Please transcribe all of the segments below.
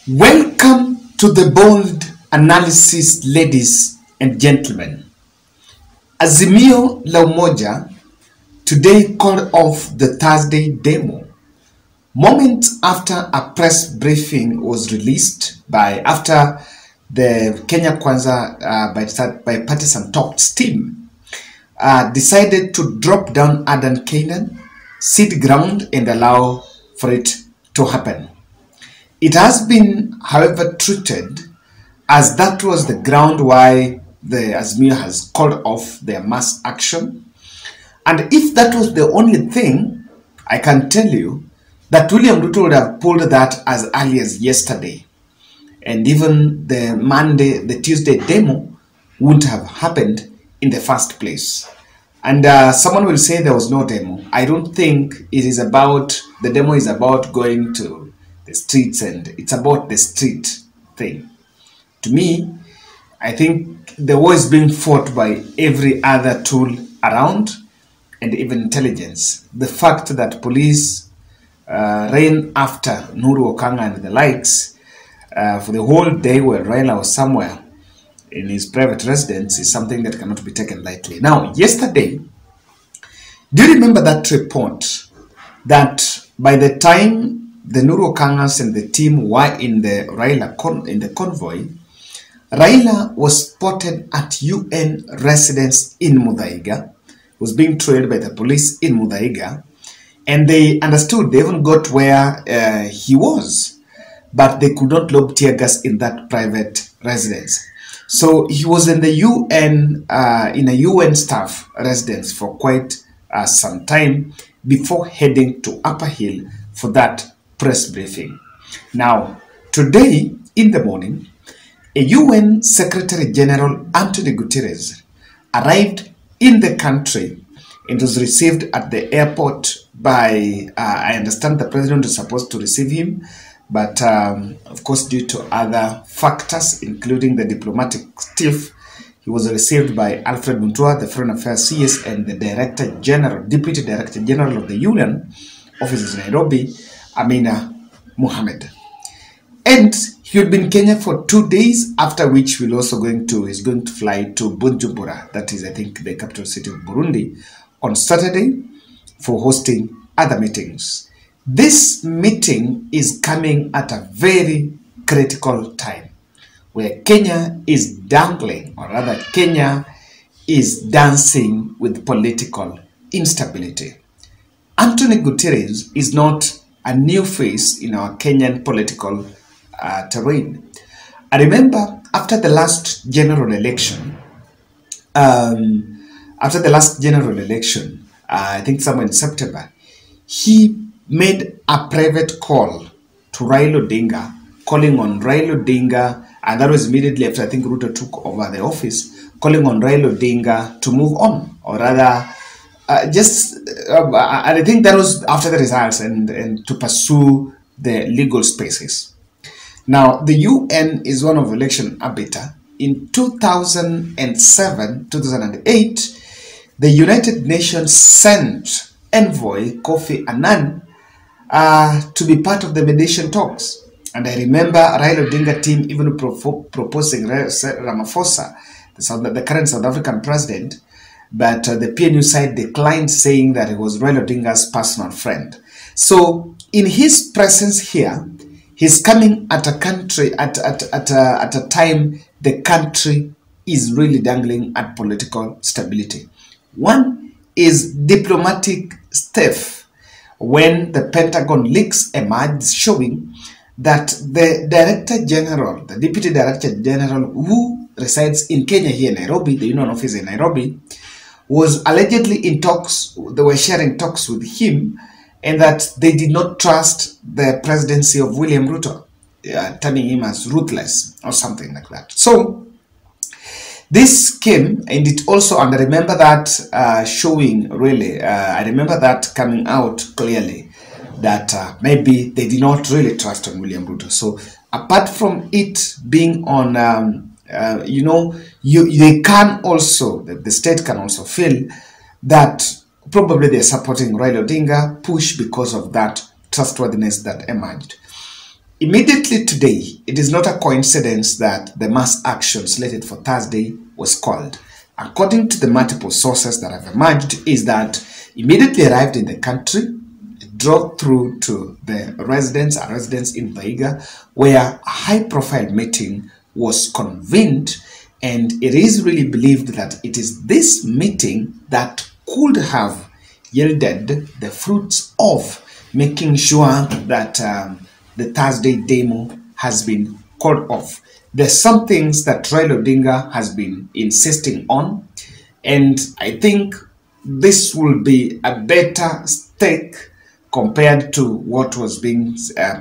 Welcome to the bold analysis, ladies and gentlemen. Azimio la Umoja today called off the Thursday demo, moments after a press briefing was released after the Kenya Kwanza bipartisan talks team decided to drop down Adan Canaan, cede ground and allow for it to happen. It has been, however, treated as that was the ground why the Azimio has called off their mass action. And if that was the only thing, I can tell you that William Ruto would have pulled that as early as yesterday. And even the Tuesday demo wouldn't have happened in the first place. And someone will say there was no demo. I don't think the demo is about going to the streets and it's about the street thing. To me, I think the war is being fought by every other tool around and even intelligence. The fact that police ran after Nuru Okanga and the likes for the whole day while Raila was somewhere in his private residence is something that cannot be taken lightly. Now, yesterday, do you remember that report that by the time the Nuru Okangas and the team were in the convoy, Raila was spotted at UN residence in Muthaiga, was being trailed by the police in Muthaiga, and they understood, they even got where he was, but they could not lob tear gas in that private residence. So he was in the UN, in a UN staff residence for quite some time before heading to Upper Hill for that press briefing. Now, today in the morning, a UN Secretary General Antonio Guterres arrived in the country and was received at the airport by, I understand the president is supposed to receive him, but of course due to other factors, including the diplomatic stiff, he was received by Alfred Mutua, the Foreign Affairs CS, and the Deputy Director General of the UN offices in Nairobi, Amina Mohammed. And he had been in Kenya for 2 days, after which he's going to fly to Bujumbura, that is, I think, the capital city of Burundi, on Saturday for hosting other meetings. This meeting is coming at a very critical time, where Kenya is dangling, or rather Kenya is dancing with political instability. Antonio Guterres is not a new face in our Kenyan political terrain. I remember after the last general election, I think somewhere in September, he made a private call to Raila Odinga, calling on Raila Odinga, and that was immediately after I think Ruto took over the office, calling on Raila Odinga to move on, or rather, and I think that was after the results and to pursue the legal spaces. Now, the UN is one of election arbiter. In 2007, 2008, the United Nations sent envoy Kofi Annan to be part of the mediation talks. And I remember Raila Odinga team even proposing Ramaphosa, the current South African president, but the PNU side declined, saying that he was Raila Odinga's personal friend. So in his presence here, he's coming at a time the country is really dangling at political stability. One is diplomatic stiff, when the Pentagon leaks emerged showing that the Deputy Director General who resides in Kenya here in Nairobi, the Union office in Nairobi, was allegedly in talks, they were sharing talks with him, and that they did not trust the presidency of William Ruto, terming him as ruthless or something like that. So this came, and it also, and I remember that showing really, I remember that coming out clearly, that maybe they did not really trust on William Ruto. So apart from it being on, they can also, the state can also feel that probably they're supporting Raila Odinga push because of that trustworthiness that emerged. Immediately today, it is not a coincidence that the mass action slated for Thursday was called. According to the multiple sources that have emerged, is that immediately arrived in the country, drove through to the residence in Muthaiga, where a high-profile meeting was convened, and it is really believed that it is this meeting that could have yielded the fruits of making sure that the Thursday demo has been called off. There's some things that Raila Odinga has been insisting on, and I think this will be a better stake compared to what was being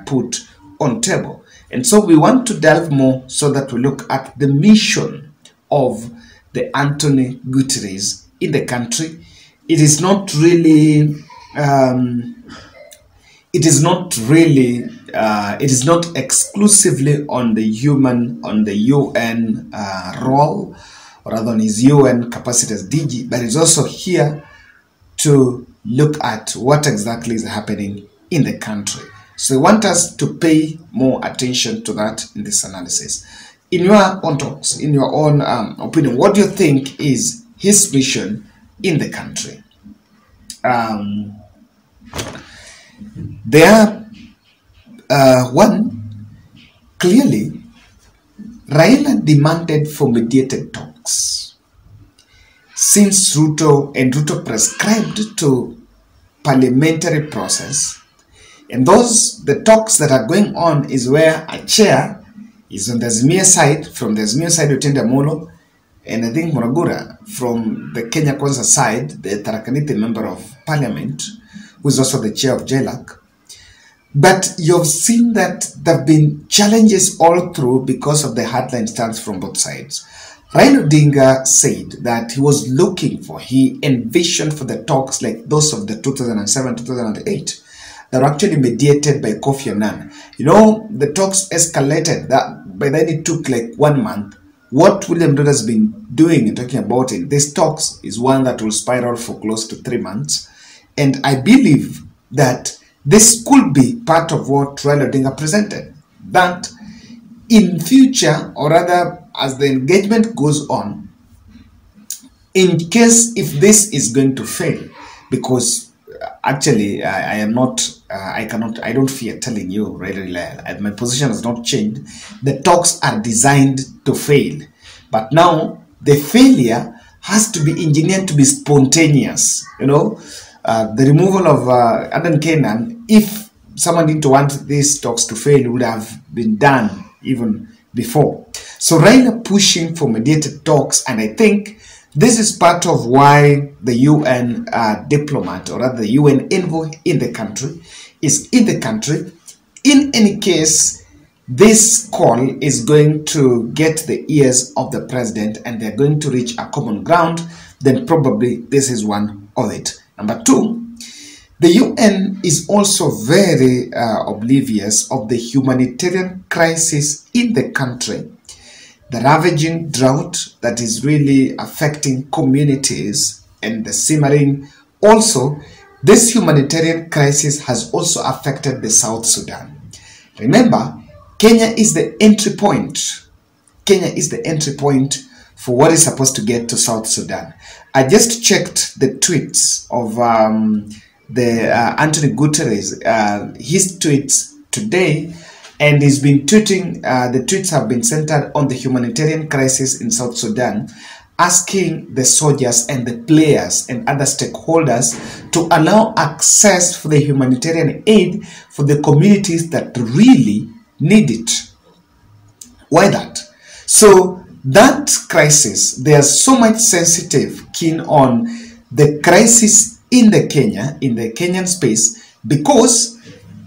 put on table. And so we want to delve more so that we look at the mission of the UN-Gutteres in the country. It is not really it is not exclusively on the UN role, or rather on his UN capacity as DG, but it's also here to look at what exactly is happening in the country. So I want us to pay more attention to that in this analysis. In your own talks, in your own opinion, what do you think is his mission in the country? One, clearly, Raila demanded for mediated talks. Since Ruto prescribed to parliamentary process, and the talks that are going on is where a chair is on the Azimio side, from the Azimio side Utenda Molo, and I think Muragura from the Kenya Kwanza side, the Tarakaniti member of parliament, who is also the chair of JLAC. But you've seen that there have been challenges all through because of the hardline stance from both sides. Raila Odinga said that he was he envisioned for the talks like those of the 2007-2008 that were actually mediated by Kofi Annan. You know, the talks escalated. That by then it took like 1 month. What William Ruto has been doing and talking about in these talks is one that will spiral for close to 3 months. And I believe that this could be part of what Raila Odinga presented. That in future, or rather as the engagement goes on, in case if this is going to fail, because actually I don't fear telling you, Raila, my position has not changed. The talks are designed to fail. But now the failure has to be engineered to be spontaneous, you know. The removal of Adan Kenan, if someone didn't want these talks to fail, would have been done even before. So Raila pushing for mediated talks, and I think this is part of why the UN diplomat, or rather the UN envoy in the country, is in the country. In any case, this call is going to get the ears of the president, and they're going to reach a common ground. Then probably this is one of it. Number two, the UN is also very oblivious of the humanitarian crisis in the country, the ravaging drought that is really affecting communities, and the simmering. Also, this humanitarian crisis has also affected the South Sudan. Remember, Kenya is the entry point. Kenya is the entry point for what is supposed to get to South Sudan. I just checked the tweets of the UN-Gutteres, his tweets today, and he's been tweeting, the tweets have been centered on the humanitarian crisis in South Sudan, asking the soldiers and the players and other stakeholders to allow access for the humanitarian aid for the communities that really need it. Why that? So that crisis, there's so much sensitive keen on the crisis in the Kenyan space, because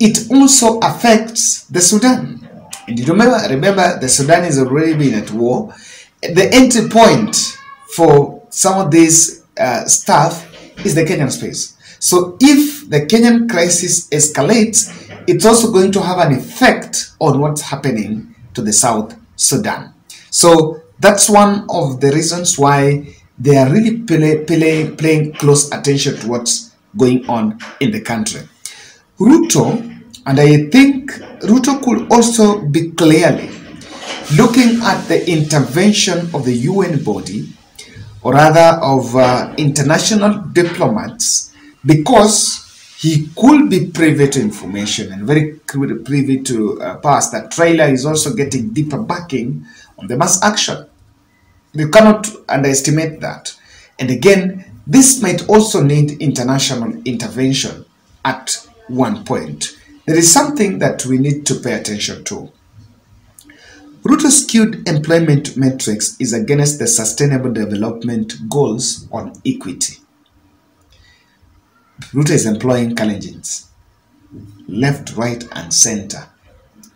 it also affects the Sudan. And you remember the Sudan has already been at war. The entry point for some of this stuff is the Kenyan space. So if the Kenyan crisis escalates, it's also going to have an effect on what's happening to the South Sudan. So that's one of the reasons why they are really paying close attention to what's going on in the country. Ruto And I think Ruto could also be clearly looking at the intervention of the UN body, or rather of international diplomats, because he could be privy to information and very privy to past that Raila is also getting deeper backing on the mass action. You cannot underestimate that. And again, this might also need international intervention at one point. There is something that we need to pay attention to. Ruto's skewed employment matrix is against the Sustainable Development Goals on equity. Ruto is employing Kalenjins, left, right, and center.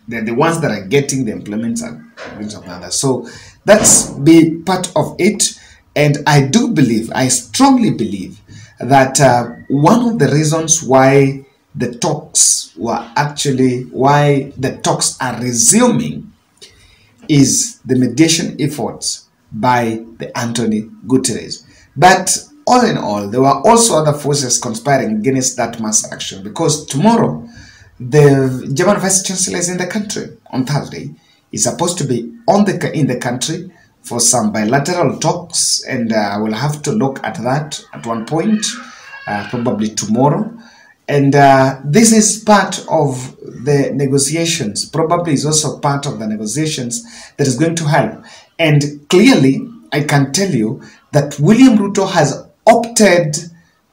They're the ones that are getting the employments and of others. So that's be part of it. And I do believe, I strongly believe that one of the reasons why the talks are resuming is the mediation efforts by the Anthony Gutteres. But all in all, there were also other forces conspiring against that mass action, because tomorrow the German Vice Chancellor is in the country on Thursday. He's supposed to be in the country for some bilateral talks, and I will have to look at that at one point, probably tomorrow. And this is part of the negotiations, probably is also part of the negotiations that is going to help. And clearly, I can tell you that William Ruto has opted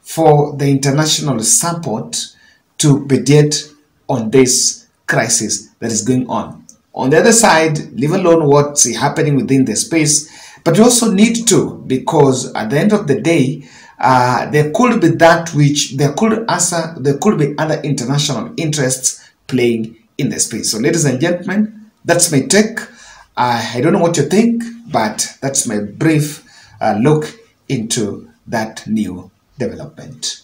for the international support to mediate on this crisis that is going on. On the other side, leave alone what's happening within the space, but you also need to, because at the end of the day, there could be that which there could be other international interests playing in the space. So, ladies and gentlemen, that's my take. I don't know what you think, but that's my brief look into that new development.